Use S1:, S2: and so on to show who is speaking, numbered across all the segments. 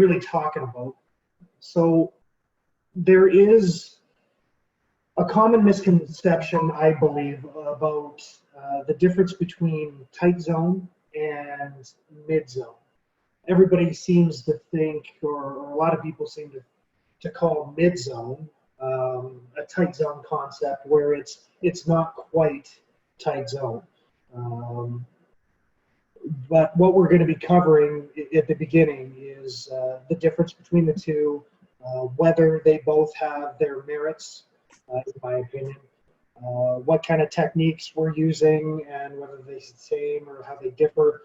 S1: really talking about? So there is a common misconception, I believe, about the difference between tight zone and mid zone. Everybody seems to think, or a lot of people seem to call mid zone a tight zone concept where it's not quite tight zone. But what we're going to be covering at the beginning is the difference between the two, whether they both have their merits, in my opinion, what kind of techniques we're using, and whether they're the same or how they differ,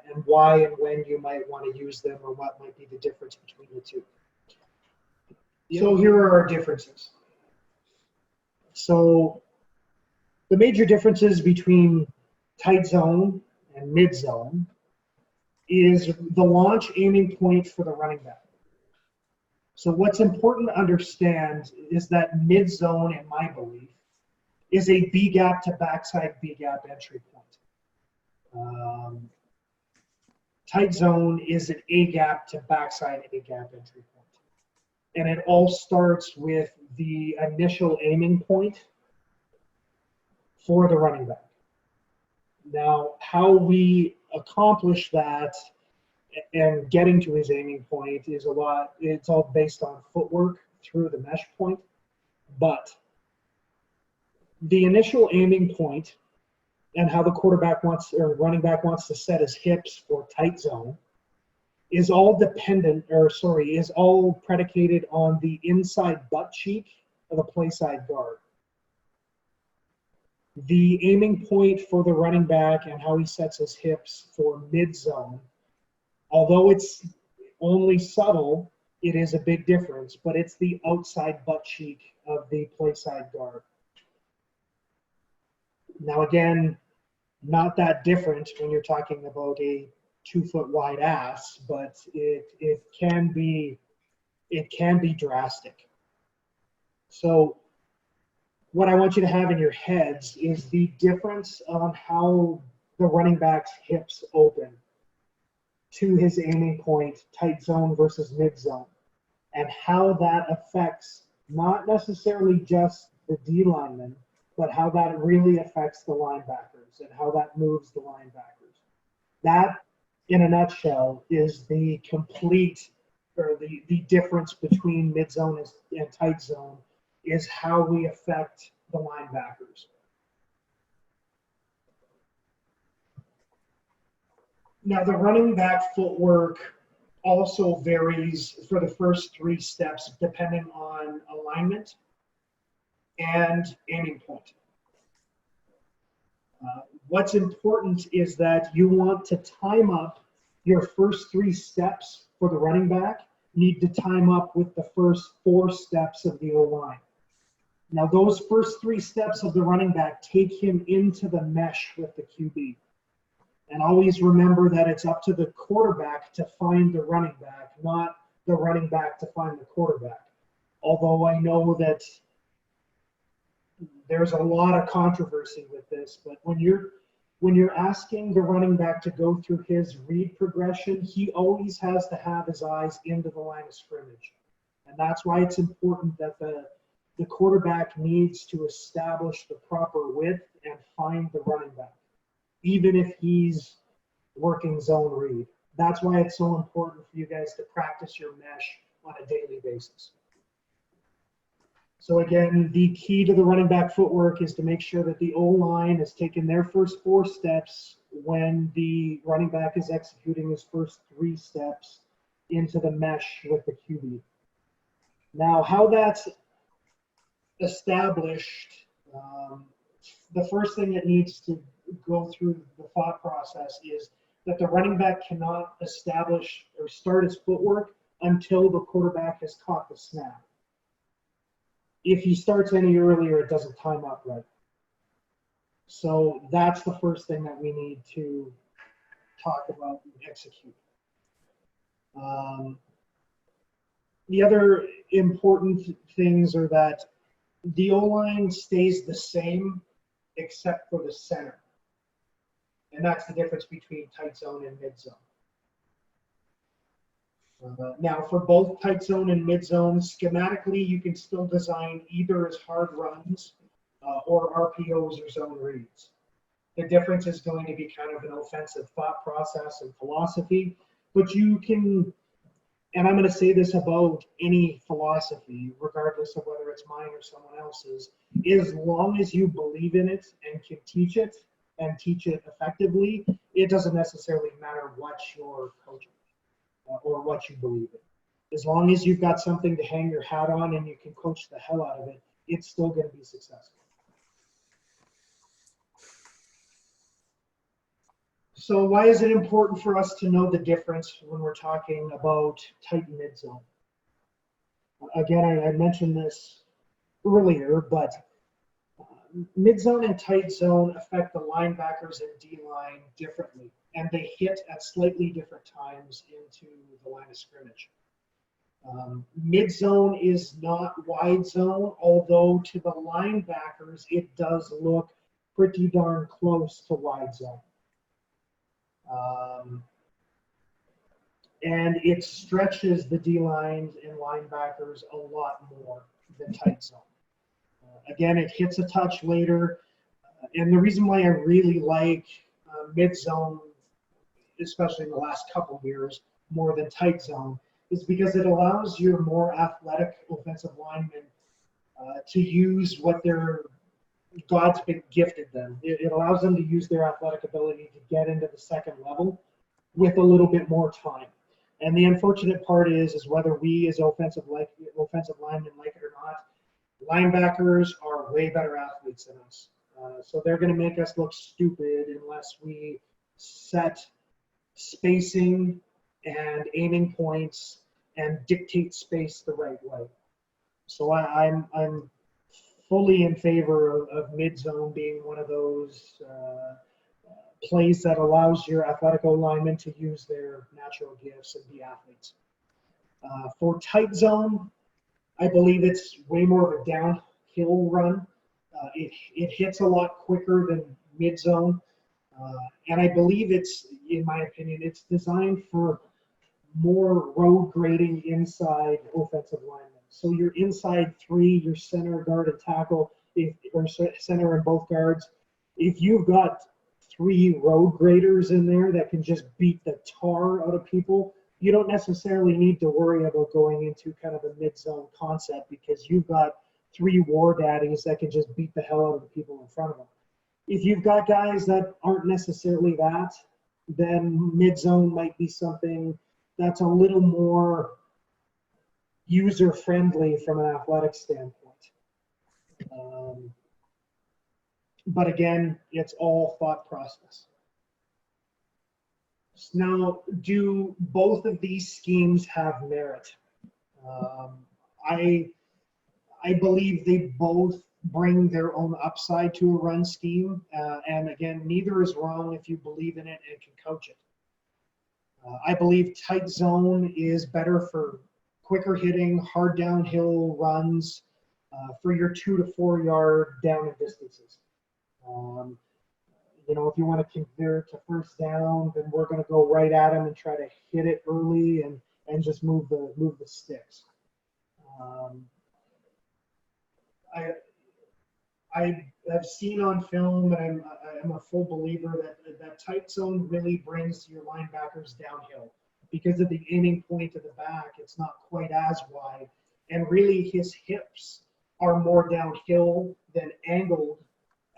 S1: and why and when you might want to use them, or what might be the difference between the two. So here are our differences. So the major differences between tight zone and mid zone is the launch aiming point for the running back. So what's important to understand is that mid zone, in my belief, is a B gap to backside B gap entry point. Tight zone is an A gap to backside A gap entry point. And it all starts with the initial aiming point for the running back. Now, how we accomplish that and getting to his aiming point is it's all based on footwork through the mesh point. But the initial aiming point and how the quarterback wants, or running back wants to set his hips for tight zone is all is all predicated on the inside butt cheek of the play side guard. The aiming point for the running back and how he sets his hips for mid zone, although it's only subtle, it is a big difference, but it's the outside butt cheek of the play side guard. Now again, not that different when you're talking about a 2 foot wide ass, but it can be drastic. So what I want you to have in your heads is the difference on how the running back's hips open to his aiming point, tight zone versus mid zone, and how that affects not necessarily just the D lineman, but how that really affects the linebackers and how that moves the linebackers. That, in a nutshell, is the complete, or the difference between mid zone and tight zone, is how we affect the linebackers. Now, the running back footwork also varies for the first 3 steps depending on alignment and aiming point. What's important is that you want to time up your first 3 steps for the running back, need to time up with the first 4 steps of the O-line. Now, those first 3 steps of the running back take him into the mesh with the QB. And always remember that it's up to the quarterback to find the running back, not the running back to find the quarterback. Although I know that there's a lot of controversy with this, but when you're asking the running back to go through his read progression, he always has to have his eyes into the line of scrimmage. And that's why it's important that the quarterback needs to establish the proper width and find the running back, even if he's working zone read. That's why it's so important for you guys to practice your mesh on a daily basis. So again, the key to the running back footwork is to make sure that the O-line has taken their first 4 steps when the running back is executing his first 3 steps into the mesh with the QB. Now, how that's established, the first thing that needs to go through the thought process is that the running back cannot establish or start his footwork until the quarterback has caught the snap. If he starts any earlier, it doesn't time up right. So that's the first thing that we need to talk about and execute. The other important things are that the O-line stays the same except for the center. And that's the difference between tight zone and mid zone. Now, for both tight zone and mid zone, schematically, you can still design either as hard runs or RPOs or zone reads. The difference is going to be kind of an offensive thought process and philosophy, but you can, and I'm going to say this about any philosophy, regardless of whether it's mine or someone else's, as long as you believe in it and can teach it and teach it effectively, it doesn't necessarily matter what you're coaching or what you believe in. As long as you've got something to hang your hat on and you can coach the hell out of it, it's still going to be successful. So why is it important for us to know the difference when we're talking about tight and mid zone? Again, I mentioned this earlier, but mid zone and tight zone affect the linebackers and D-line differently, and they hit at slightly different times into the line of scrimmage. Mid zone is not wide zone, although to the linebackers, it does look pretty darn close to wide zone. And it stretches the D-lines and linebackers a lot more than tight zone. Again, it hits a touch later. And the reason why I really like mid-zone, especially in the last couple years, more than tight zone, is because it allows your more athletic offensive linemen to use what God's been gifted them. It allows them to use their athletic ability to get into the second level with a little bit more time. And the unfortunate part is whether we as offensive linemen like it or not, linebackers are way better athletes than us. So they're going to make us look stupid unless we set spacing and aiming points and dictate space the right way. So I'm fully in favor of mid-zone being one of those plays that allows your athletic linemen to use their natural gifts and be athletes. For tight zone, I believe it's way more of a downhill run. It hits a lot quicker than mid-zone. And I believe it's, in my opinion, it's designed for more road grading inside offensive linemen. So your inside three, your center, guard, and tackle, or center and both guards, if you've got three road graders in there that can just beat the tar out of people, you don't necessarily need to worry about going into kind of a mid-zone concept because you've got three war daddies that can just beat the hell out of the people in front of them. If you've got guys that aren't necessarily that, then mid-zone might be something that's a little more user-friendly from an athletic standpoint. But again, it's all thought process. Now, do both of these schemes have merit? I believe they both bring their own upside to a run scheme. And again, neither is wrong if you believe in it and can coach it. I believe tight zone is better for quicker hitting, hard downhill runs for your 2 to 4 yard down and distances. You know, if you want to convert to first down, then we're going to go right at them and try to hit it early and just move the sticks. I have seen on film, and I'm a full believer that tight zone really brings your linebackers downhill because of the aiming point of the back. It's not quite as wide, and really his hips are more downhill than angled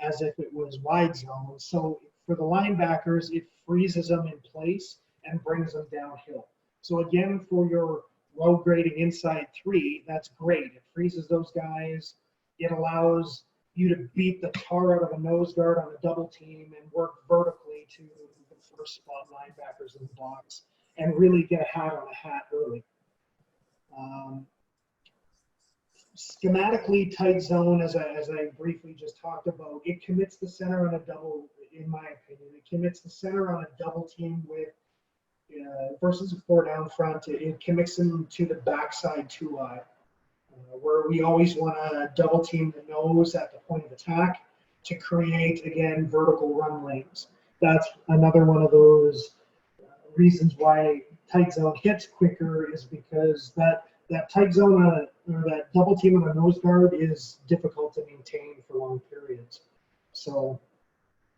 S1: as if it was wide zone. So for the linebackers, it freezes them in place and brings them downhill. So again, for your road grading inside three, that's great. It freezes those guys. It allows you to beat the tar out of a nose guard on a double team and work vertically to the first spot linebackers in the box and really get a hat on a hat early. Schematically, tight zone, as I briefly just talked about, it commits the center on a double, in my opinion. It commits the center on a double team with versus a 4 down front. It commits them to the backside 2-eye, where we always want to double team the nose at the point of attack to create, again, vertical run lanes. That's another one of those reasons why tight zone hits quicker is because that tight zone or that double team on a nose guard is difficult to maintain for long periods. So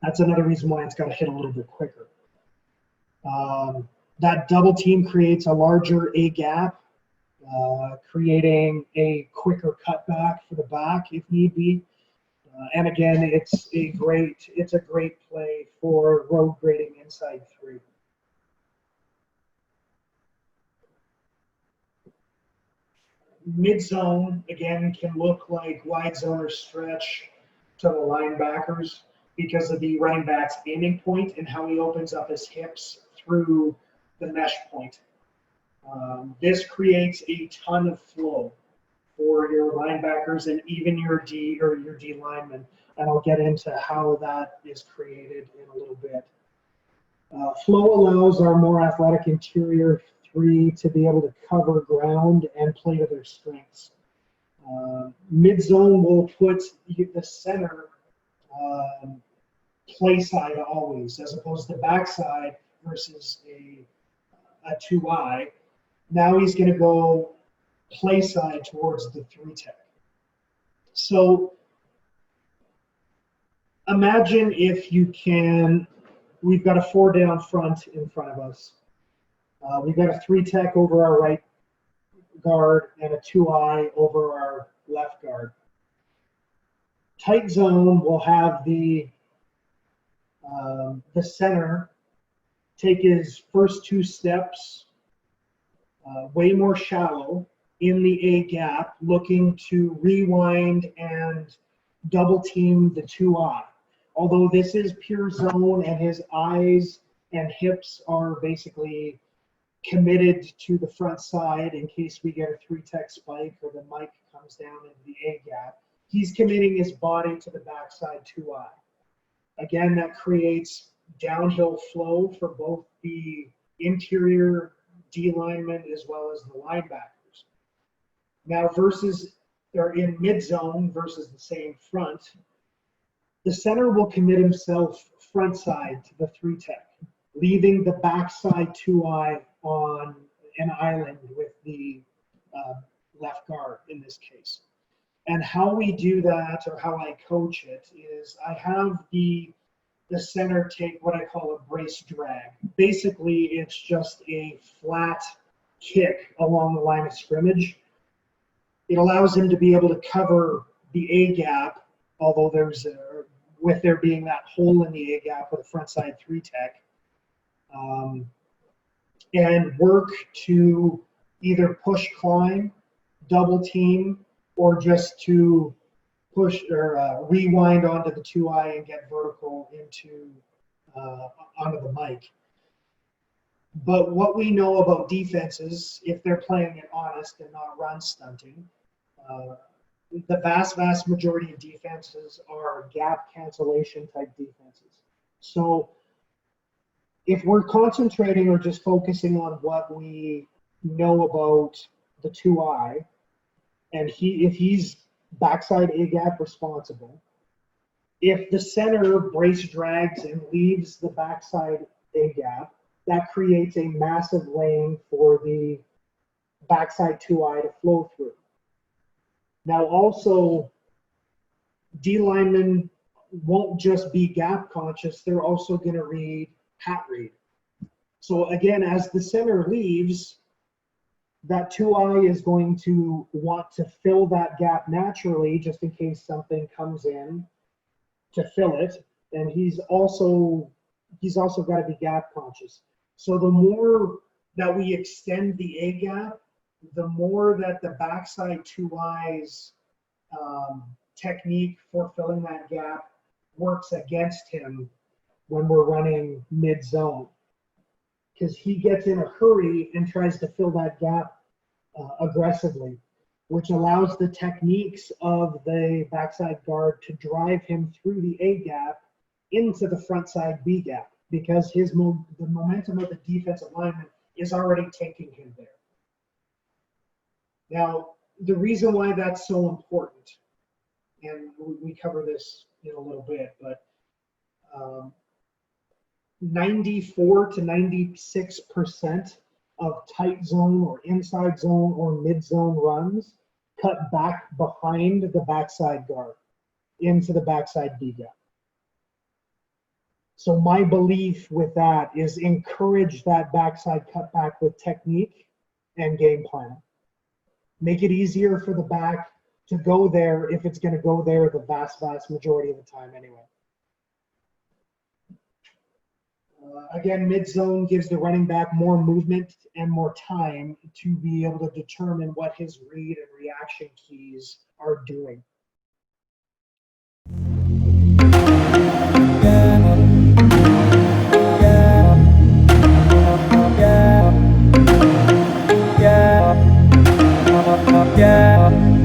S1: that's another reason why it's got to hit a little bit quicker. That double team creates a larger A gap, creating a quicker cutback for the back if need be. And again, it's a great play for road grading inside 3. Mid zone again can look like wide zone or stretch to the linebackers because of the running back's aiming point and how he opens up his hips through the mesh point. This creates a ton of flow for your linebackers and even your D linemen, and I'll get into how that is created in a little bit. Flow allows our more athletic interior 3 to be able to cover ground and play to their strengths. Mid zone will put the center play side always, as opposed to backside versus a 2-eye. Now he's going to go play side towards the 3 tech. So imagine if you can, we've got a 4 down front in front of us. We've got a 3 tech over our right guard and a 2-eye over our left guard. Tight zone will have the center take his first 2 steps way more shallow in the A gap, looking to rewind and double team the 2-eye. Although this is pure zone and his eyes and hips are basically committed to the front side in case we get a 3 tech spike or the mic comes down into the A gap, he's committing his body to the backside 2-eye. Again, that creates downhill flow for both the interior D linemen as well as the linebackers. Now they're in mid zone versus the same front, the center will commit himself front side to the 3 tech, leaving the backside 2-eye on an island with the left guard in this case. And how we do that, or how I coach it, is I have the center take what I call a brace drag. Basically, it's just a flat kick along the line of scrimmage. It allows him to be able to cover the A gap, although with there being that hole in the A gap with a front side 3 tech, and work to either push climb, double team, or just to push or rewind onto the 2-eye and get vertical onto the mic. But what we know about defenses, if they're playing it honest and not run stunting, the vast majority of defenses are gap cancellation type defenses. So if we're concentrating or just focusing on what we know about the 2-eye, and if he's backside A gap responsible, if the center brace drags and leaves the backside A gap, that creates a massive lane for the backside 2-eye to flow through. Now also, D linemen won't just be gap conscious, they're also going to read hat read. So again, as the center leaves, that 2-eye is going to want to fill that gap naturally, just in case something comes in to fill it. And he's also got to be gap conscious. So the more that we extend the A gap, the more that the backside 2-eye's technique for filling that gap works against him when we're running mid zone, because he gets in a hurry and tries to fill that gap aggressively, which allows the techniques of the backside guard to drive him through the A gap into the front side B gap, because the momentum of the defensive lineman is already taking him there. Now, the reason why that's so important, and we cover this in a little bit, but 94 to 96% of tight zone or inside zone or mid zone runs cut back behind the backside guard into the backside B gap. So my belief with that is encourage that backside cutback with technique and game planning. Make it easier for the back to go there if it's going to go there the vast majority of the time anyway. Again, mid zone gives the running back more movement and more time to be able to determine what his read and reaction keys are doing. Yeah.